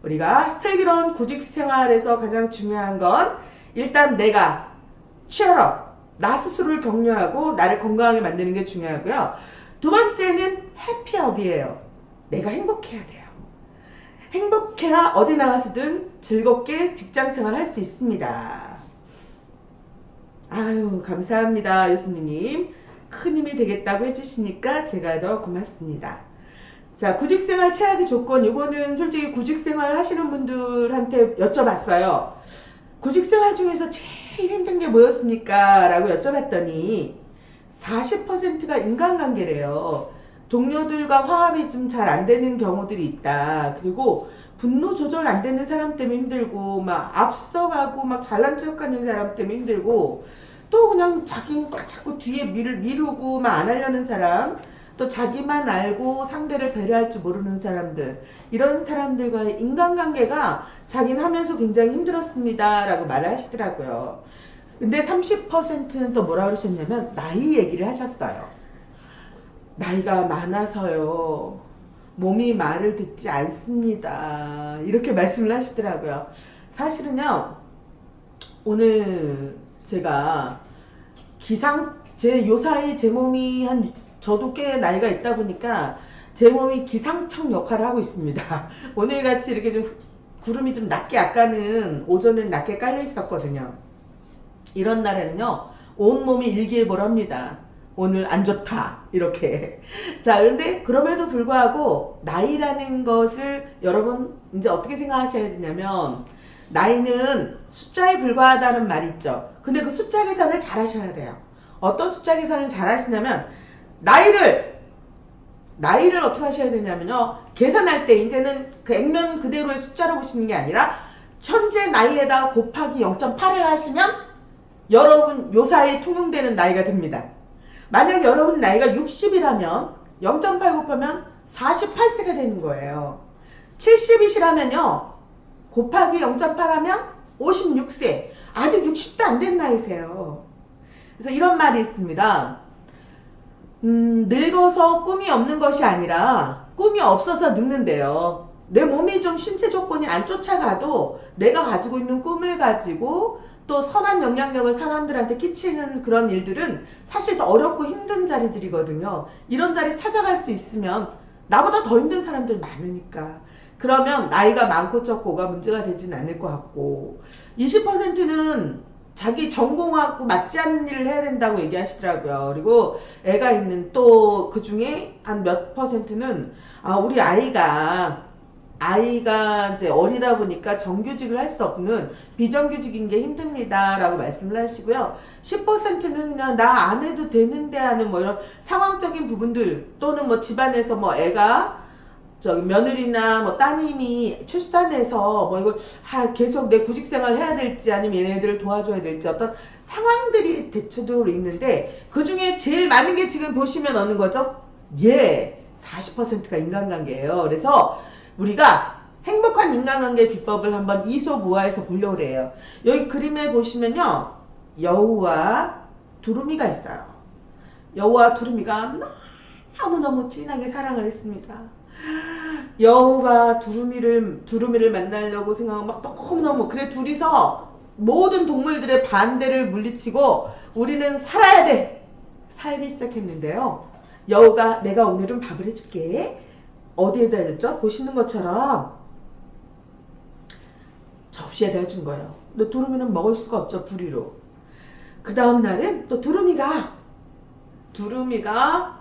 우리가 슬기로운 구직 생활에서 가장 중요한 건 일단 내가 cheer up, 나 스스로를 격려하고 나를 건강하게 만드는 게 중요하고요. 두 번째는 happy up이에요. 내가 행복해야 돼요. 행복해야 어디 나가서든 즐겁게 직장생활 할 수 있습니다. 아유, 감사합니다. 요스미님. 큰 힘이 되겠다고 해주시니까 제가 더 고맙습니다. 자, 구직생활 최악의 조건. 이거는 솔직히 구직생활 하시는 분들한테 여쭤봤어요. 구직생활 중에서 제일 힘든 게 뭐였습니까? 라고 여쭤봤더니 40%가 인간관계래요. 동료들과 화합이 좀 잘 안 되는 경우들이 있다. 그리고 분노 조절 안 되는 사람 때문에 힘들고, 막 앞서가고 막 잘난 척하는 사람 때문에 힘들고, 또 그냥 자기가 자꾸 뒤에 미루고 막 안 하려는 사람, 또 자기만 알고 상대를 배려할 줄 모르는 사람들, 이런 사람들과의 인간관계가 자기는 하면서 굉장히 힘들었습니다 라고 말을 하시더라고요. 근데 30%는 또 뭐라 그러셨냐면 나이 얘기를 하셨어요. 나이가 많아서요, 몸이 말을 듣지 않습니다, 이렇게 말씀을 하시더라고요. 사실은요, 오늘 제가 요사이 제 몸이 저도 꽤 나이가 있다 보니까 제 몸이 기상청 역할을 하고 있습니다. 오늘같이 이렇게 좀 구름이 좀 낮게, 아까는 오전엔 낮게 깔려 있었거든요. 이런 날에는요, 온몸이 일기예보랍니다. 오늘 안 좋다, 이렇게. 자, 그런데 그럼에도 불구하고 나이라는 것을 여러분 이제 어떻게 생각하셔야 되냐면, 나이는 숫자에 불과하다는 말이 있죠. 근데 그 숫자 계산을 잘 하셔야 돼요. 어떤 숫자 계산을 잘 하시냐면, 나이를 어떻게 하셔야 되냐면요, 계산할 때 이제는 그 액면 그대로의 숫자로 보시는 게 아니라 현재 나이에다 곱하기 0.8을 하시면 여러분 요사이에 통용되는 나이가 됩니다. 만약 여러분 나이가 60이라면 0.8 곱하면 48세가 되는 거예요. 70이시라면요, 곱하기 0.8 하면 56세. 아직 60도 안 된 나이세요. 그래서 이런 말이 있습니다. 늙어서 꿈이 없는 것이 아니라 꿈이 없어서 늙는데요. 내 몸이 좀 신체 조건이 안 쫓아가도 내가 가지고 있는 꿈을 가지고 또 선한 영향력을 사람들한테 끼치는 그런 일들은 사실 더 어렵고 힘든 자리들이거든요. 이런 자리 찾아갈 수 있으면 나보다 더 힘든 사람들 많으니까. 그러면 나이가 많고 적고가 문제가 되진 않을 것 같고, 20%는 자기 전공하고 맞지 않는 일을 해야 된다고 얘기하시더라고요. 그리고 애가 있는, 또 그 중에 한 몇 %는 우리 아이가 이제 어리다 보니까 정규직을 할 수 없는 비정규직인 게 힘듭니다 라고 말씀을 하시고요. 10%는 그냥 나 안 해도 되는데 하는 뭐 이런 상황적인 부분들, 또는 뭐 집안에서 뭐 애가 며느리나 뭐 따님이 출산해서 뭐 이걸 계속 내 구직생활 해야 될지 아니면 얘네들을 도와줘야 될지 어떤 상황들이 대체적으로 있는데, 그 중에 제일 많은 게 지금 보시면 어느 거죠? 40%가 인간관계예요. 그래서 우리가 행복한 인간관계 비법을 한번 이소무화해서 보려고 해요. 여기 그림에 보시면요, 여우와 두루미가 있어요. 여우와 두루미가 너무너무 진하게 사랑을 했습니다. 여우가 두루미를 만나려고 생각하면 막 너무너무, 그래 둘이서 모든 동물들의 반대를 물리치고 우리는 살아야 돼, 살기 시작했는데요. 여우가 내가 오늘은 밥을 해줄게. 어디에다 해줬죠? 보시는 것처럼 접시에다 해준 거예요. 근데 두루미는 먹을 수가 없죠, 부리로. 그 다음 날은 또 두루미가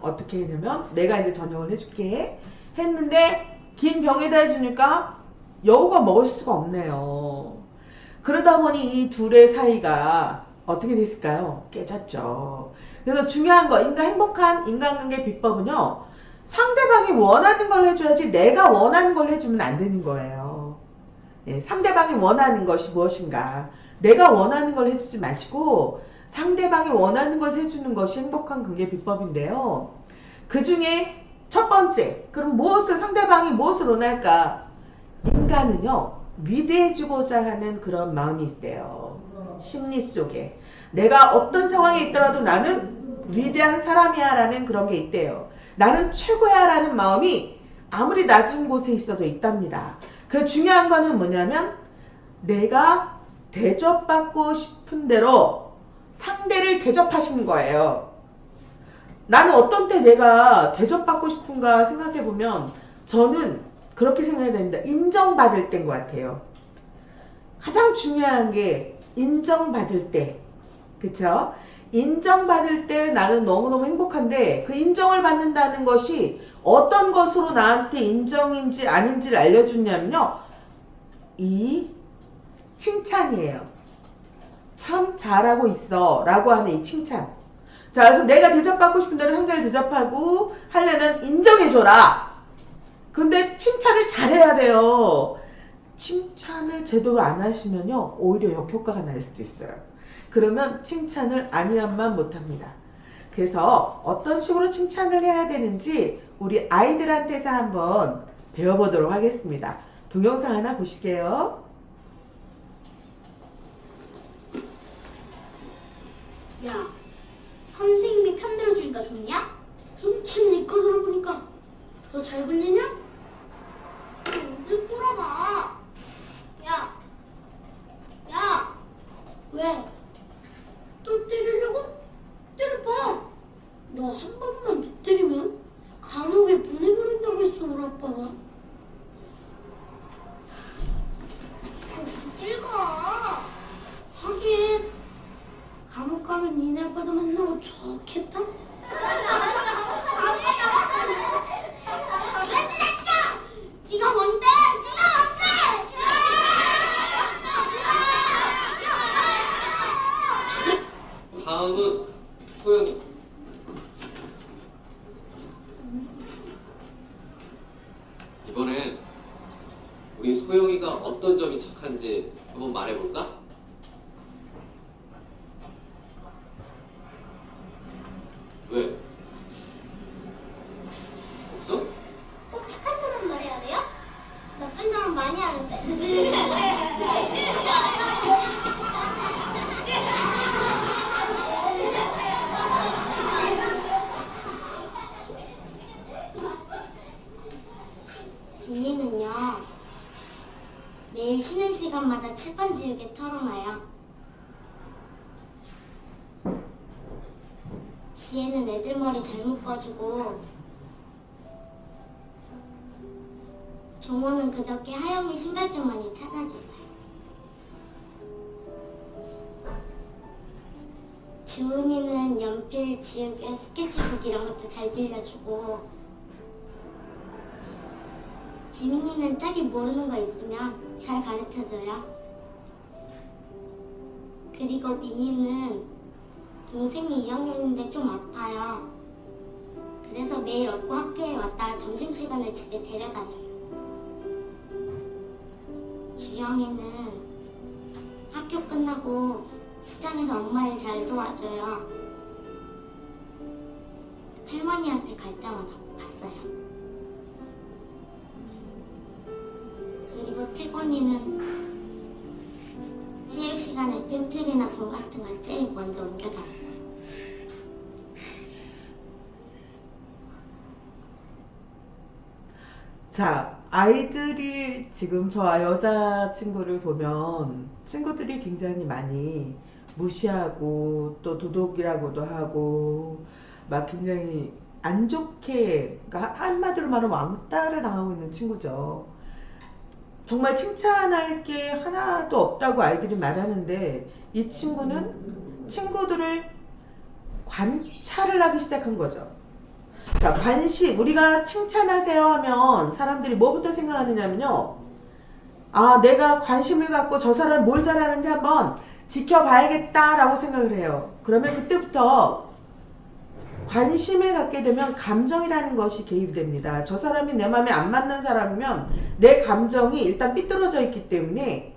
어떻게 했냐면, 내가 이제 저녁을 해줄게 했는데 긴 병에다 해주니까 여우가 먹을 수가 없네요. 그러다 보니 이 둘의 사이가 어떻게 됐을까요? 깨졌죠. 그래서 중요한 거, 행복한 인간관계 비법은요, 상대방이 원하는 걸 해줘야지 내가 원하는 걸 해주면 안 되는 거예요. 상대방이 원하는 것이 무엇인가, 내가 원하는 걸 해주지 마시고 상대방이 원하는 걸 해주는 것이 행복한 관계 비법인데요. 그 중에 첫 번째, 그럼 상대방이 무엇을 원할까? 인간은요, 위대해지고자 하는 그런 마음이 있대요. 심리 속에. 내가 어떤 상황에 있더라도 나는 위대한 사람이야 라는 그런 게 있대요. 나는 최고야 라는 마음이 아무리 낮은 곳에 있어도 있답니다. 그 중요한 거는 뭐냐면 내가 대접받고 싶은 대로 상대를 대접하시는 거예요. 나는 어떤 때 내가 대접받고 싶은가 생각해보면 저는 그렇게 생각해야 됩니다. 인정받을 때인 것 같아요. 가장 중요한 게 인정받을 때. 그쵸? 인정받을 때 나는 너무너무 행복한데 그 인정을 받는다는 것이 어떤 것으로 나한테 인정인지 아닌지를 알려주냐면요. 이 칭찬이에요. 참 잘하고 있어 라고 하는 이 칭찬. 자, 그래서 내가 대접받고 싶은 대로 상대를 대접하고 하려면 인정해줘라. 근데 칭찬을 잘해야 돼요. 칭찬을 제대로 안 하시면요 오히려 역효과가 날 수도 있어요. 그러면 칭찬을 아니한만 못합니다. 그래서 어떤 식으로 칭찬을 해야 되는지 우리 아이들한테서 한번 배워보도록 하겠습니다. 동영상 하나 보실게요. 야, 선생님이 편들어주니까 좋냐? 훔친 니꺼 들어보니까 더 잘 불리냐? 어딜 꼬라봐. 야, 왜? 또 때리려고? 때려봐. 너 한 번만 더 때리면 감옥에 보내버린다고 했어, 우리 아빠가. 어딜 가? 하긴 감옥 가면 니네 아빠도 만나고 좋겠다? 돼지 새끼야! 네가 뭔데? 다음은 소영이. 이번엔 우리 소영이가 어떤 점이 착한지 한번 말해볼까? 왜? 없어? 꼭 착한 점만 말해야 돼요? 나쁜 점은 많이 하는데. 진이는요, 매일 쉬는 시간마다 칠판 지우개 털어놔요. 지혜는 애들 머리 잘 묶어주고, 종호는 그저께 하영이 신발 좀 많이 찾아줬어요. 주은이는 연필, 지우개, 스케치북 이런 것도 잘 빌려주고, 지민이는 짝이 모르는 거 있으면 잘 가르쳐줘요. 그리고 민이는 동생이 2학년인데 좀 아파요. 그래서 매일 업고 학교에 왔다가 점심시간에 집에 데려다줘요. 주영이는 학교 끝나고 시장에서 엄마 일 잘 도와줘요. 할머니한테 갈 때마다 갔어요. 그리고 태권이는 체육 시간에 뜸틀이나 분 같은 걸 제일 먼저 옮겨다녀요. 자, 아이들이 지금 저와 여자친구를 보면 친구들이 굉장히 많이 무시하고 또 도둑이라고도 하고 막 굉장히 안 좋게, 그러니까 한마디로 말하면 왕따를 당하고 있는 친구죠. 정말 칭찬할 게 하나도 없다고 아이들이 말하는데 이 친구는 친구들을 관찰을 하기 시작한 거죠. 자, 관심, 우리가 칭찬하세요 하면 사람들이 뭐부터 생각하느냐면요. 아, 내가 관심을 갖고 저 사람이 뭘 잘하는지 한번 지켜봐야겠다라고 생각을 해요. 그러면 그때부터 관심을 갖게 되면 감정이라는 것이 개입됩니다. 저 사람이 내 마음에 안 맞는 사람이면 내 감정이 일단 삐뚤어져 있기 때문에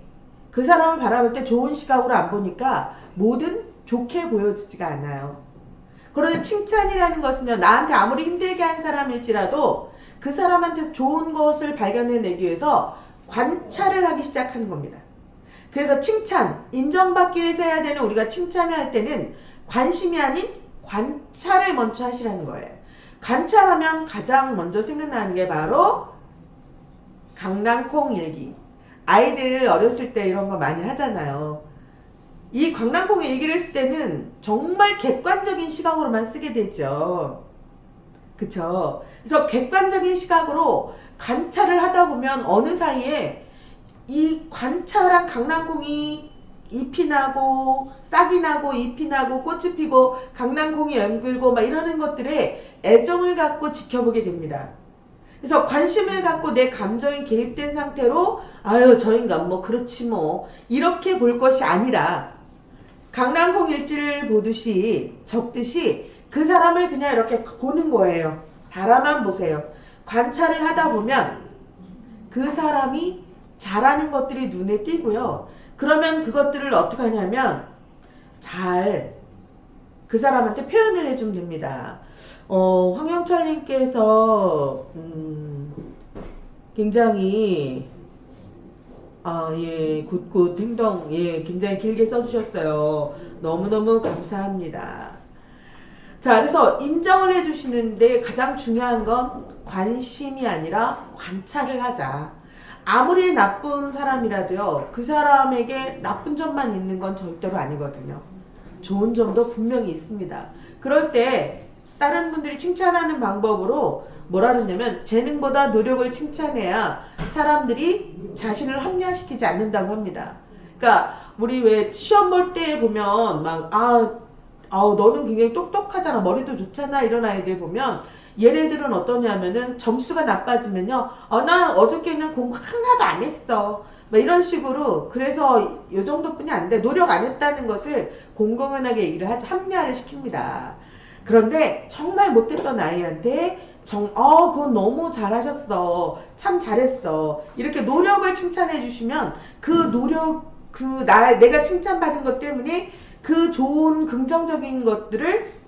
그 사람을 바라볼 때 좋은 시각으로 안 보니까 뭐든 좋게 보여지지가 않아요. 그런데 칭찬이라는 것은요, 나한테 아무리 힘들게 한 사람일지라도 그 사람한테서 좋은 것을 발견해내기 위해서 관찰을 하기 시작하는 겁니다. 그래서 칭찬, 인정받기 위해서 해야 되는 우리가 칭찬을 할 때는 관심이 아닌 관찰을 먼저 하시라는 거예요. 관찰하면 가장 먼저 생각나는 게 바로 강낭콩 일기. 아이들 어렸을 때 이런 거 많이 하잖아요. 이 강낭콩 일기를 쓸 때는 정말 객관적인 시각으로만 쓰게 되죠. 그쵸? 그래서 객관적인 시각으로 관찰을 하다 보면 어느 사이에 이 관찰한 강낭콩이 잎이 나고 싹이 나고 잎이 나고 꽃이 피고 강낭콩이 연글고 막 이러는 것들에 애정을 갖고 지켜보게 됩니다. 그래서 관심을 갖고 내 감정이 개입된 상태로 아유 저 인간 뭐 그렇지 뭐 이렇게 볼 것이 아니라 강낭콩 일지를 보듯이 적듯이 그 사람을 그냥 이렇게 보는 거예요. 바라만 보세요. 관찰을 하다 보면 그 사람이 잘하는 것들이 눈에 띄고요. 그러면 그것들을 어떻게 하냐면 잘 그 사람한테 표현을 해주면 됩니다. 황영철님께서 굉장히 예, 굿굿 행동 예, 굉장히 길게 써주셨어요. 너무너무 감사합니다. 자, 그래서 인정을 해주시는데 가장 중요한 건 관심이 아니라 관찰을 하자. 아무리 나쁜 사람이라도요, 그 사람에게 나쁜 점만 있는 건 절대로 아니거든요. 좋은 점도 분명히 있습니다. 그럴 때 다른 분들이 칭찬하는 방법으로 뭐라 그러냐면 재능보다 노력을 칭찬해야 사람들이 자신을 합리화시키지 않는다고 합니다. 그러니까 우리 왜 시험 볼 때 보면 막 너는 굉장히 똑똑하잖아, 머리도 좋잖아 이런 아이들 보면 얘네들은 어떠냐면은 점수가 나빠지면요, 난 어저께는 공부 하나도 안 했어 막 이런 식으로. 그래서 이 정도뿐이 안 돼, 노력 안 했다는 것을 공공연하게 얘기를 하죠. 합리화를 시킵니다. 그런데 정말 못했던 아이한테 그건 너무 잘하셨어, 참 잘했어 이렇게 노력을 칭찬해 주시면 그 노력, 내가 칭찬받은 것 때문에 그 좋은 긍정적인 것들을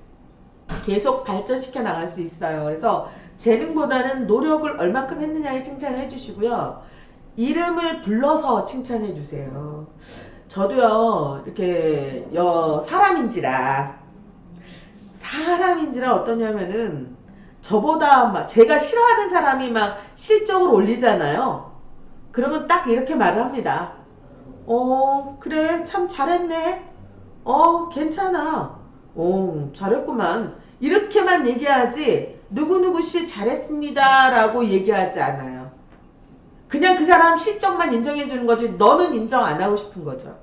계속 발전시켜 나갈 수 있어요. 그래서 재능보다는 노력을 얼마큼 했느냐에 칭찬을 해주시고요. 이름을 불러서 칭찬해 주세요. 저도요, 이렇게 사람인지라 어떠냐면은 저보다 막 제가 싫어하는 사람이 막 실적을 올리잖아요. 그러면 딱 이렇게 말을 합니다. 그래 참 잘했네, 괜찮아, 잘했구만 이렇게만 얘기하지 누구누구씨 잘했습니다 라고 얘기하지 않아요. 그냥 그 사람 실적만 인정해 주는 거지 너는 인정 안 하고 싶은 거죠.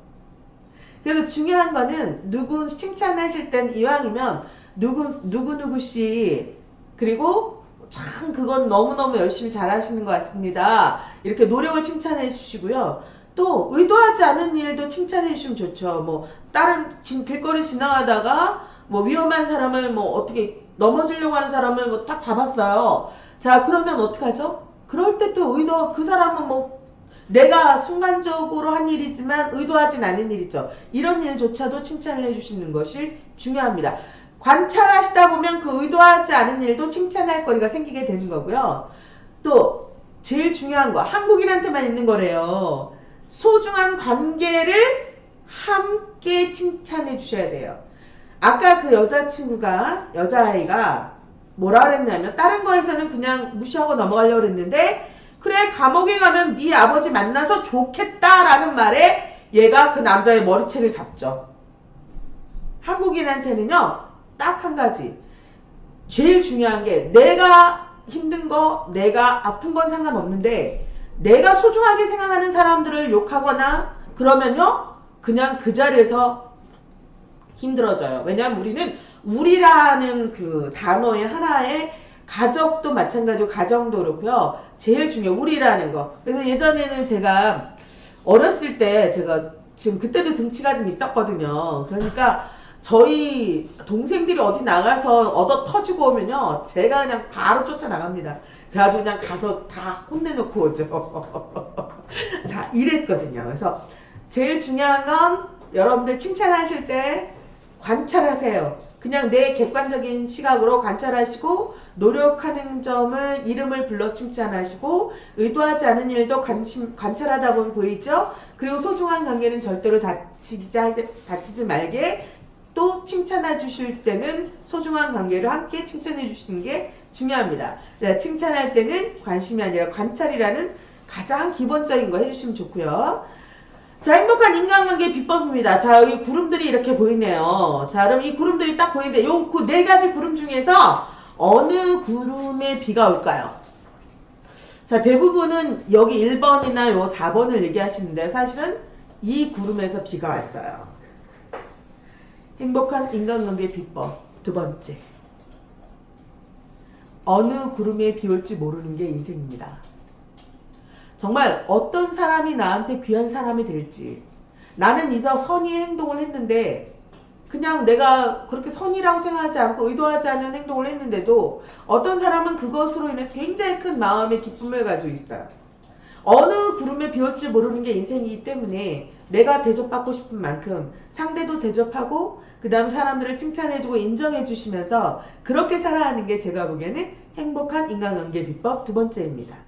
그래서 중요한 거는 누구 칭찬하실 땐 이왕이면 누구누구씨 그리고 참 그건 너무너무 열심히 잘하시는 것 같습니다 이렇게 노력을 칭찬해 주시고요. 또 의도하지 않은 일도 칭찬해 주시면 좋죠. 뭐 다른 길거리 지나가다가 뭐 위험한 사람을 뭐 어떻게 넘어지려고 하는 사람을 뭐 딱 잡았어요. 자, 그러면 어떡하죠? 그럴 때 또 그 사람은 뭐 내가 순간적으로 한 일이지만 의도하진 않은 일이죠. 이런 일조차도 칭찬을 해주시는 것이 중요합니다. 관찰하시다 보면 그 의도하지 않은 일도 칭찬할 거리가 생기게 되는 거고요. 또 제일 중요한 거, 한국인한테만 있는 거래요. 소중한 관계를 함께 칭찬해 주셔야 돼요. 아까 그 여자아이가 뭐라 그랬냐면 다른 거에서는 그냥 무시하고 넘어가려고 그랬는데 그래 감옥에 가면 네 아버지 만나서 좋겠다라는 말에 얘가 그 남자의 머리채를 잡죠. 한국인한테는요 딱 한 가지, 제일 중요한 게 내가 힘든 거 내가 아픈 건 상관없는데 내가 소중하게 생각하는 사람들을 욕하거나 그러면요 그냥 그 자리에서 힘들어져요. 왜냐하면 우리는 우리라는 그 단어의 하나에 가족도 마찬가지고 가정도 그렇고요. 제일 중요해 우리라는 거. 그래서 예전에는 제가 어렸을 때 제가 지금 그때도 등치가 좀 있었거든요. 그러니까 저희 동생들이 어디 나가서 얻어 터지고 오면요 제가 그냥 바로 쫓아나갑니다. 그래가지고 그냥 가서 다 혼내놓고 오죠. 자, 이랬거든요. 그래서 제일 중요한 건 여러분들 칭찬하실 때 관찰하세요. 그냥 내 객관적인 시각으로 관찰하시고 노력하는 점을 이름을 불러 칭찬하시고 의도하지 않은 일도 관찰하다 보면 보이죠. 그리고 소중한 관계는 절대로 다치지 말게 또 칭찬해 주실 때는 소중한 관계를 함께 칭찬해 주시는 게 중요합니다. 칭찬할 때는 관심이 아니라 관찰이라는 가장 기본적인 거 해주시면 좋고요. 자, 행복한 인간관계 비법입니다. 자, 여기 구름들이 이렇게 보이네요. 자, 그럼 이 구름들이 딱 보이는데 요 그 네 가지 구름 중에서 어느 구름에 비가 올까요? 자, 대부분은 여기 1번이나 요 4번을 얘기하시는데 사실은 이 구름에서 비가 왔어요. 행복한 인간관계 비법 두 번째. 어느 구름에 비 올지 모르는 게 인생입니다. 정말 어떤 사람이 나한테 귀한 사람이 될지, 나는 이서 선의의 행동을 했는데 그냥 내가 그렇게 선의라고 생각하지 않고 의도하지 않은 행동을 했는데도 어떤 사람은 그것으로 인해서 굉장히 큰 마음의 기쁨을 가지고 있어요. 어느 구름에 비 올지 모르는 게 인생이기 때문에 내가 대접받고 싶은 만큼 상대도 대접하고 그 다음 사람들을 칭찬해주고 인정해주시면서 그렇게 살아가는 게 제가 보기에는 행복한 인간관계 비법 두 번째입니다.